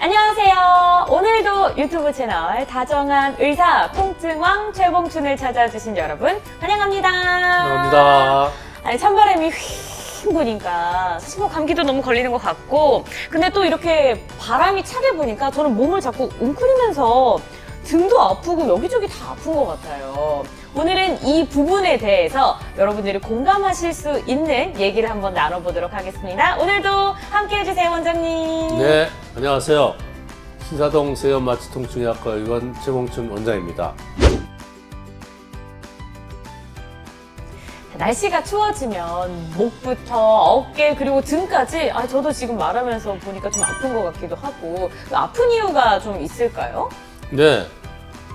안녕하세요. 오늘도 유튜브 채널 다정한 의사 통증왕 최봉춘을 찾아주신 여러분 환영합니다. 감사합니다. 아니, 찬바람이 휘 부니까 사실 뭐 감기도 너무 걸리는 것 같고, 근데 또 이렇게 바람이 차게 부니까 저는 몸을 자꾸 웅크리면서 등도 아프고 여기저기 다 아픈 것 같아요. 오늘은 이 부분에 대해서 여러분들이 공감하실 수 있는 얘기를 한번 나눠보도록 하겠습니다. 오늘도 함께 해주세요, 원장님. 네, 안녕하세요. 신사동 세연마취통증의학과 의원 최봉춘 원장입니다. 날씨가 추워지면 목부터 어깨 그리고 등까지 저도 지금 말하면서 보니까 좀 아픈 것 같기도 하고, 아픈 이유가 좀 있을까요? 네,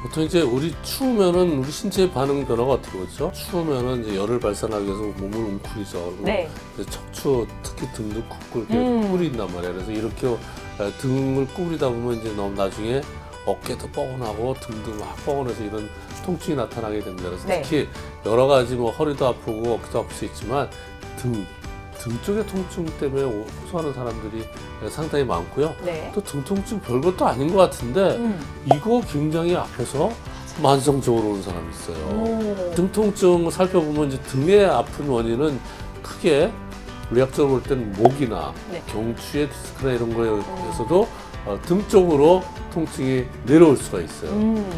보통 이제 우리 추우면은 우리 신체의 반응 변화가 어떻게 보죠? 추우면은 이제 열을 발산하기 위해서 몸을 웅크리죠. 네. 이제 척추, 특히 등도 굽고 이렇게 구부린단 말이에요. 그래서 이렇게 등을 구부리다 보면 이제 너무 나중에 어깨도 뻐근하고 등도 막 뻐근해서 이런 통증이 나타나게 됩니다. 그래서 네. 특히 여러 가지 뭐 허리도 아프고 어깨도 아플 수 있지만 등 쪽의 통증 때문에 호소하는 사람들이 상당히 많고요. 네. 또 등 통증 별것도 아닌 것 같은데 이거 굉장히 아파서 만성적으로 오는 사람이 있어요. 등 통증 살펴보면 이제 등에 아픈 원인은 크게 의학적으로 볼 때는 목이나 네. 경추의 디스크나 이런 거에서도 등 쪽으로 통증이 내려올 수가 있어요.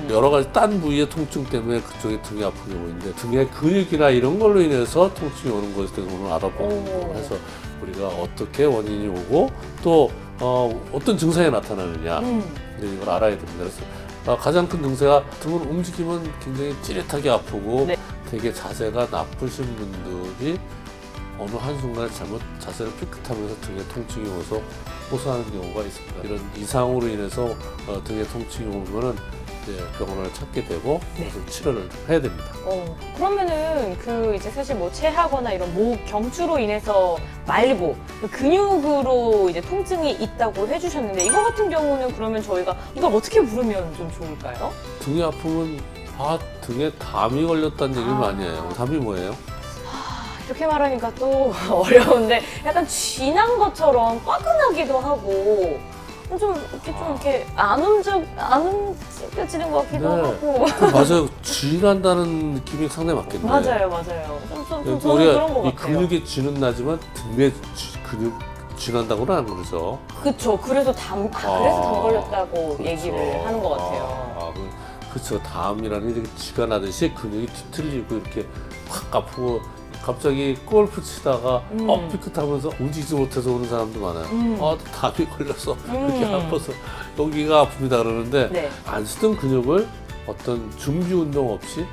여러 가지 딴 부위의 통증 때문에 그쪽에 등이 아픈 경우인데 등의 근육이나 이런 걸로 인해서 통증이 오는 것에 대해서 오늘 알아보는 거고 해서 우리가 어떻게 원인이 오고 또 어떤 증상이 나타나느냐 이걸 알아야 됩니다. 그래서 가장 큰 증세가 등을 움직이면 굉장히 찌릿하게 아프고 네. 되게 자세가 나쁘신 분들이 어느 한순간에 잘못 자세를 삐끗하면서 등에 통증이 오서 호소하는 경우가 있습니다. 이런 이상으로 인해서 등에 통증이 오면은 이제 병원을 찾게 되고 그것을 치료를 해야 됩니다. 그러면은 이제 사실 뭐 체하거나 이런 목 경추로 인해서 말고 근육으로 이제 통증이 있다고 해주셨는데, 이거 같은 경우는 그러면 저희가 이걸 어떻게 부르면 좀 좋을까요? 등이 아프면 등에 담이 걸렸다는 얘기를 많이 해요. 담이 뭐예요? 이렇게 말하니까 또 어려운데, 약간 쥐난 것처럼 빠근하기도 하고 좀 이렇게 안 움직여지는 것 같기도 하고. 맞아요. 쥐난다는 느낌이 상당히 맞겠네요. 맞아요. 좀 저는 우리가 그런 것 이 같아요. 근육에 쥐는 나지만 등에 근육 쥐난다고는 안 그러죠. 그쵸. 그래서 담 걸렸다고 그렇죠. 얘기를 하는 것 같아요. 그렇죠. 담이라는 게 쥐가 나듯이 근육이 뒤틀리고 이렇게 확 아프고 갑자기 골프 치다가 삐끗하면서 움직이지 못해서 오는 사람도 많아요. 담이 걸려서 이렇게 아파서 여기가 아픕니다 그러는데 네. 안 쓰던 근육을 어떤 준비 운동 없이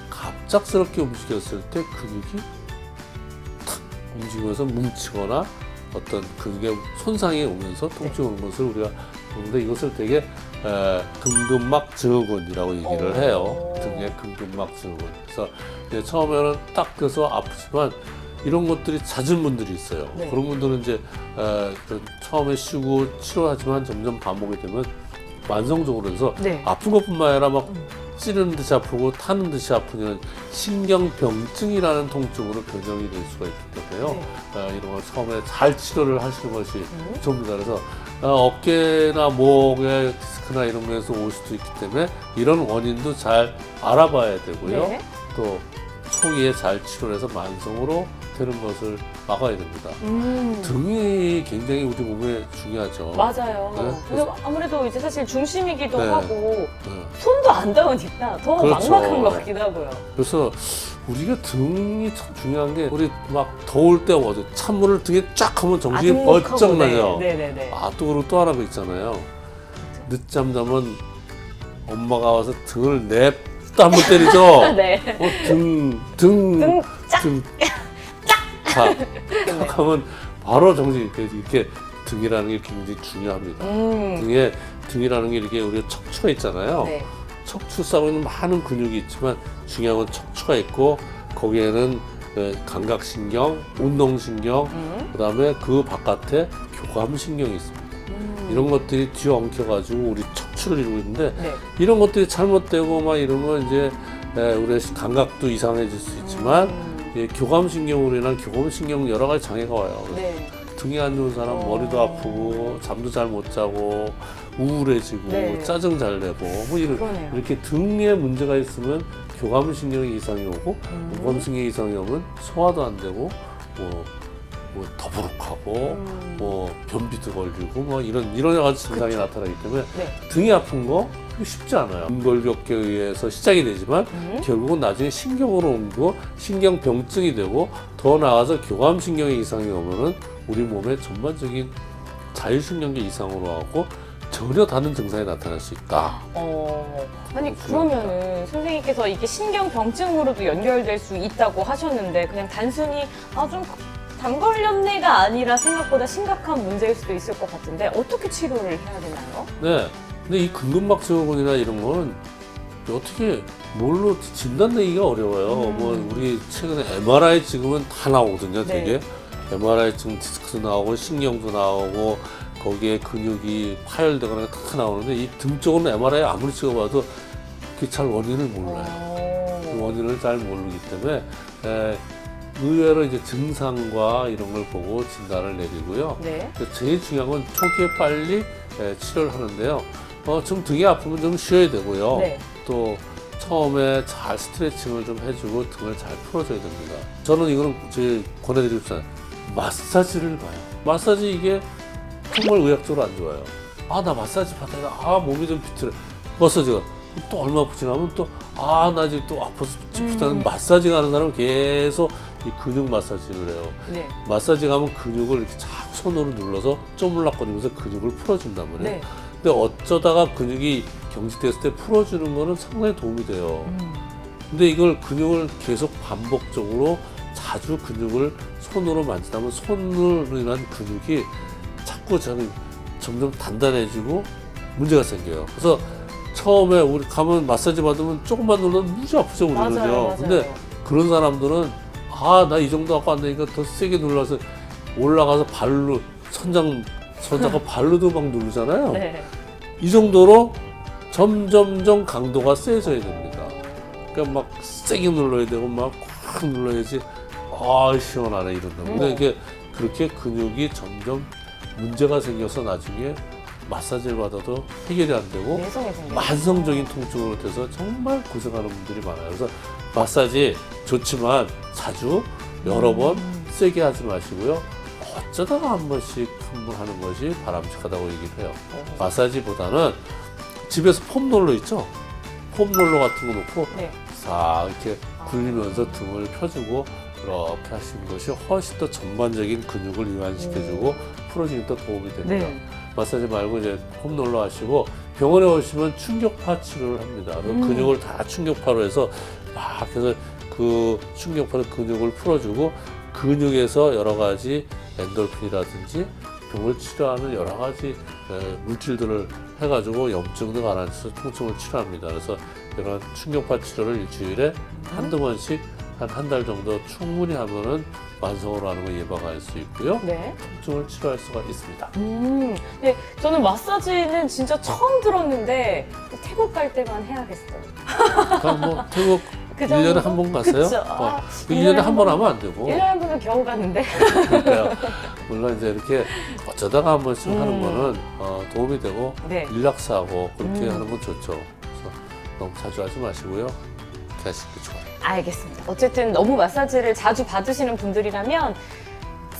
갑작스럽게 움직였을 때 근육이 탁 움직이면서 뭉치거나 어떤 근육에 손상이 오면서 통증이 오는 것을 우리가 보는데, 이것을 되게 근근막 증후군이라고 얘기를 해요. 등의 근근막 증후군. 그래서 이제 처음에는 딱 그래서 아프지만 이런 것들이 잦은 분들이 있어요. 네. 그런 분들은 이제 처음에 쉬고 치료하지만 점점 반복이 되면 만성적으로 해서 네. 아픈 것뿐만 아니라 막 찌르는 듯이 아프고 타는 듯이 아프면 신경병증이라는 통증으로 변형이 될 수가 있기 때문에요. 이런 걸 처음에 잘 치료를 하시는 것이 좋습니다. 그래서 어깨나 목에 디스크나 이런 거에서 올 수도 있기 때문에 이런 원인도 잘 알아봐야 되고요. 네. 또 초기에 잘 치료를 해서 만성으로 되는 것을 막아야 됩니다. 등이 굉장히 우리 몸에 중요하죠. 맞아요. 네. 그래서 아무래도 이제 사실 중심이기도 네. 하고 네. 손도 안 닿으니까 더 그렇죠. 막막한 것 같기도 하고요. 그래서 우리가 등이 참 중요한 게, 우리 막 더울 때 찬물을 등에 쫙 하면 정신이 등목하고, 번쩍 나죠. 네네네. 또 그리고 또 하나 그 있잖아요. 늦잠 자면 엄마가 와서 등을 냅다 한번 때리죠. 네. 등 짝! 딱 하면 바로 정신이 이렇게 등이라는 게 굉장히 중요합니다. 등이라는 게 이렇게 우리가 척추가 있잖아요. 네. 척추 싸우는 많은 근육이 있지만 중요한 건 척추가 있고, 거기에는 감각신경, 운동신경, 그다음에 그 바깥에 교감신경이 있습니다. 이런 것들이 뒤엉켜가지고 우리 척추를 이루고 있는데, 네. 이런 것들이 잘못되고 막 이러면 이제 우리의 감각도 이상해질 수 있지만 교감신경으로 인한 교감신경 여러 가지 장애가 와요. 네. 등이 안 좋은 사람 머리도 아프고 잠도 잘 못 자고 우울해지고 네. 짜증 잘 내고 뭐 그러네요. 이렇게 등에 문제가 있으면 교감신경에 이상이 오고 모범신경에 이상이 오면 소화도 안 되고 뭐 더부룩하고 뭐 변비도 걸리고 뭐 이런 여러 가지 증상이 나타나기 때문에 네. 등이 아픈 거 그게 쉽지 않아요. 근골격계에 의해서 시작이 되지만 결국은 나중에 신경으로 옮기고 신경병증이 되고 더 나아가서 교감신경에 이상이 오면은 우리 몸의 전반적인 자율신경계 이상으로 하고 전혀 다른 증상이 나타날 수 있다. 아니 그러면은 선생님께서 이게 신경병증으로도 연결될 수 있다고 하셨는데 그냥 단순히 좀 담 걸렸네가 아니라 생각보다 심각한 문제일 수도 있을 것 같은데 어떻게 치료를 해야 되나요? 네. 근데 이 근근막증후군이나 이런 건 어떻게 뭘로 진단내기가 어려워요. 뭐 우리 최근에 MRI 찍으면 다 나오거든요. 되게 MRI 찍으면 디스크도 나오고 신경도 나오고 거기에 근육이 파열되거나 다 나오는데 이 등 쪽은 MRI 아무리 찍어봐도 그게 잘 원인을 몰라요. 그 원인을 잘 모르기 때문에 의외로 이제 증상과 이런 걸 보고 진단을 내리고요. 네. 제일 중요한 건 초기에 빨리 치료를 하는데요. 좀 등이 아프면 좀 쉬어야 되고요. 네. 또 처음에 잘 스트레칭을 좀 해주고 등을 잘 풀어줘야 됩니다. 저는 이거는 제일 권해드리고 싶잖아요. 마사지를 봐요. 마사지 이게 정말 의학적으로 안 좋아요. 나 마사지 받다가 몸이 좀 비틀어. 마사지가 또 얼마 지나면 또 나 지금 또 아파서 찝찝하는 마사지 가는 사람은 계속 이 근육 마사지를 해요. 네. 마사지 가면 근육을 이렇게 자꾸 손으로 눌러서 쪼물락거리면서 근육을 풀어준단 말이에요. 네. 근데 어쩌다가 근육이 경직됐을 때 풀어주는 거는 상당히 도움이 돼요. 근데 이걸 근육을 계속 반복적으로 자주 근육을 손으로 만지다 보면 손으로 인한 근육이 자꾸 점점 단단해지고 문제가 생겨요. 그래서 처음에 우리 가면 마사지 받으면 조금만 눌러도 무지 아프죠, 우리는요. 맞아요. 근데 그런 사람들은 나 이 정도 갖고 안 되니까 더 세게 눌러서 올라가서 발로 선장과 발로도 막 누르잖아요. 네. 이 정도로 점점점 강도가 세져야 됩니다. 그러니까 막 세게 눌러야 되고 막 꽉 눌러야지 시원하네 이런다고. 근데 이게 그렇게 근육이 점점 문제가 생겨서 나중에 마사지를 받아도 해결이 안 되고 내성이 생겨요. 만성적인 통증으로 돼서 정말 고생하는 분들이 많아요. 그래서 마사지 좋지만 자주 여러 번 세게 하지 마시고요. 어쩌다가 한 번씩 한 번 하는 것이 바람직하다고 얘기를 해요. 마사지보다는 집에서 폼롤러 있죠? 폼롤러 같은 거 놓고 네. 싹 이렇게 굴리면서 등을 펴주고 이렇게 하시는 것이 훨씬 더 전반적인 근육을 이완시켜주고 풀어주는 데 도움이 됩니다. 네. 마사지 말고 이제 폼롤러 하시고 병원에 오시면 충격파 치료를 합니다. 그 근육을 다 충격파로 해서 막 해서 그 충격파로 근육을 풀어주고 근육에서 여러 가지 엔돌핀이라든지 병을 치료하는 여러 가지 물질들을 해가지고 염증도 가라앉혀서 통증을 치료합니다. 그래서 이런 충격파 치료를 일주일에 한두 번씩 한 달 정도 충분히 하면은 만성으로 하는 거 예방할 수 있고요. 네. 통증을 치료할 수가 있습니다. 네, 저는 마사지는 진짜 처음 들었는데 태국 갈 때만 해야겠어요. 그러니까 뭐 태국 그 1년에 정도? 한 번 갔어요? 그쵸. 1년에 한 번 하면 안 되고. 1년에 한 번은 겨우 갔는데. 그러니까요. 물론 이제 이렇게 어쩌다가 한 번씩 하는 거는 도움이 되고 네. 릴락스하고 그렇게 하는 건 좋죠. 그래서 너무 자주 하지 마시고요. 이렇게 하시는 게 좋아요. 알겠습니다. 어쨌든 너무 마사지를 자주 받으시는 분들이라면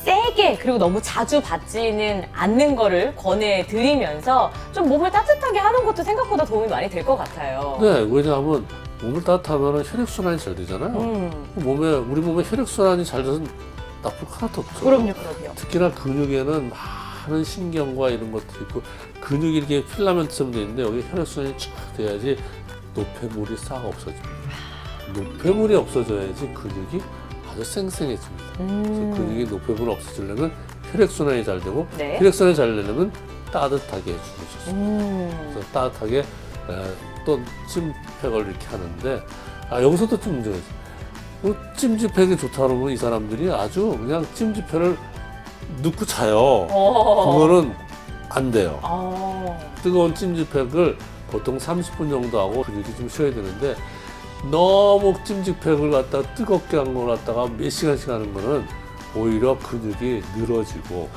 세게 그리고 너무 자주 받지는 않는 거를 권해드리면서 좀 몸을 따뜻하게 하는 것도 생각보다 도움이 많이 될 것 같아요. 네, 왜냐하면 몸을 따뜻하면 혈액순환이 잘 되잖아요. 우리 몸에 혈액순환이 잘 돼서 나쁠 거 하나도 없죠. 그럼요. 특히나 근육에는 많은 신경과 이런 것들이 있고 근육이 이렇게 필라멘트처럼 돼 있는데 여기 혈액순환이 쫙 돼야지 노폐물이 싹 없어집니다. 노폐물이 없어져야지 근육이 아주 쌩쌩해집니다. 그래서 근육이 노폐물이 없어지려면 혈액순환이 잘 되고 네. 혈액순환이 잘 되려면 따뜻하게 해주는 좋습니다. 그래서 따뜻하게 또 찜팩을 이렇게 하는데 여기서도 좀 문제가 있어요. 찜질팩이 좋다 그러면 이 사람들이 아주 그냥 찜질팩을 넣고 자요. 그거는 안 돼요. 뜨거운 찜질팩을 보통 30분 정도 하고 근육이 좀 쉬어야 되는데 너무 찜질팩을 갖다가 뜨겁게 한 걸 갖다가 몇 시간씩 하는 거는 오히려 근육이 늘어지고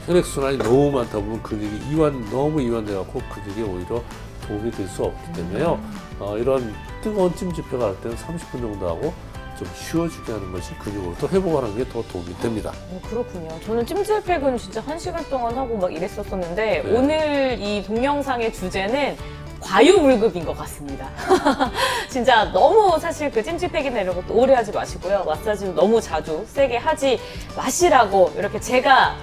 혈액순환이 너무 많다 보면 근육이 너무 이완돼갖고 근육에 오히려 도움이 될 수 없기 때문에요. 이런 뜨거운 찜질팩을 할 때는 30분 정도 하고 좀 쉬어주게 하는 것이 근육을 또 회복하는 게 더 도움이 됩니다. 그렇군요. 저는 찜질팩은 진짜 1시간 동안 하고 막 이랬었었는데 네. 오늘 이 동영상의 주제는 과유불급인 것 같습니다. 진짜 너무 사실 그 찜질팩이나 이런 것도 오래 하지 마시고요. 마사지도 너무 자주 세게 하지 마시라고 이렇게 제가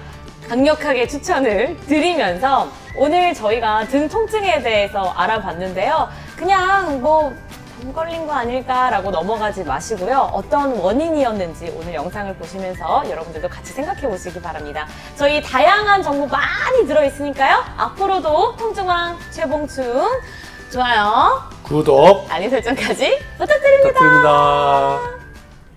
강력하게 추천을 드리면서 오늘 저희가 등 통증에 대해서 알아봤는데요. 그냥 뭐 당 걸린 거 아닐까라고 넘어가지 마시고요. 어떤 원인이었는지 오늘 영상을 보시면서 여러분들도 같이 생각해 보시기 바랍니다. 저희 다양한 정보 많이 들어있으니까요. 앞으로도 통증왕 최봉충 좋아요, 구독 알림 설정까지 부탁드립니다. 부탁드립니다.